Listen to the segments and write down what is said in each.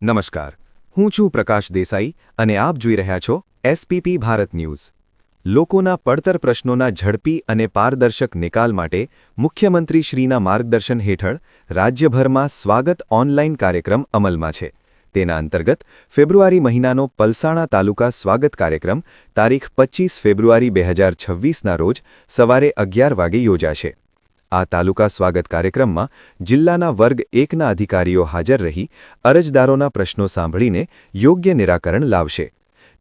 નમસ્કાર, હું છું પ્રકાશ દેસાઈ અને આપ જોઈ રહ્યા છો એસપીપી ભારત ન્યૂઝ. લોકોના પડતર પ્રશ્નોના ઝડપી અને પારદર્શક નિકાલ માટે મુખ્યમંત્રીશ્રીના માર્ગદર્શન હેઠળ રાજ્યભરમાં સ્વાગત ઓનલાઇન કાર્યક્રમ અમલમાં છે. તેના અંતર્ગત ફેબ્રુઆરી મહિનાનો પલસાણા તાલુકા સ્વાગત કાર્યક્રમ તારીખ 25 ફેબ્રુઆરી 2026ના રોજ સવારે 11 વાગે યોજાશે. આ તાલુકા સ્વાગત કાર્યક્રમમાં જિલ્લાના વર્ગ 1ના અધિકારીઓ હાજર રહી અરજદારોના પ્રશ્નો સાંભળીને યોગ્ય નિરાકરણ લાવશે.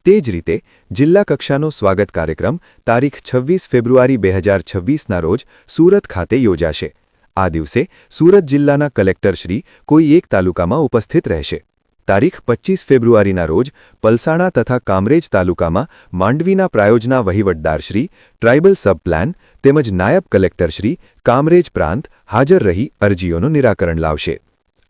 તે જ રીતે જિલ્લા કક્ષાનો સ્વાગત કાર્યક્રમ તારીખ 26 ફેબ્રુઆરી 2026ના રોજ સુરત ખાતે યોજાશે. આ દિવસે સુરત જિલ્લાના કલેક્ટરશ્રી કોઈ એક તાલુકામાં ઉપસ્થિત રહેશે. તારીખ 25 ફેબ્રુઆરીના રોજ પલસાણા તથા કામરેજ તાલુકામાં માંડવીના પ્રાયોજના વહીવટદારશ્રી, ટ્રાઇબલ સબ પ્લાન તેમજ નાયબ કલેક્ટરશ્રી, કામરેજ પ્રાંત હાજર રહી અરજીઓનું નિરાકરણ લાવશે.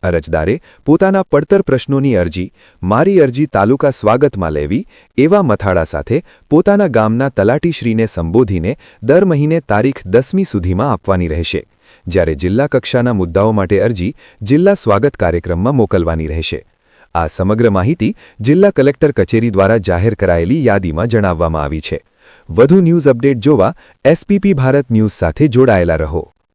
અરજદારે પોતાના પડતર પ્રશ્નોની અરજી મારી અરજી તાલુકા સ્વાગતમાં લેવી એવા મથાળા સાથે પોતાના ગામના તલાટીશ્રીને સંબોધીને દર મહિને તારીખ 10મી સુધીમાં આપવાની રહેશે. જ્યારે જિલ્લા કક્ષાના મુદ્દાઓ માટે અરજી જિલ્લા સ્વાગત કાર્યક્રમમાં મોકલવાની રહેશે. આ સમગ્ર માહિતી જિલ્લા કલેક્ટર કચેરી દ્વારા જાહેર કરાયેલી યાદીમાં જણાવવામાં આવી છે. વધુ ન્યૂઝ અપડેટ જોવા એસપીપી ભારત ન્યૂઝ સાથે જોડાયેલા રહો.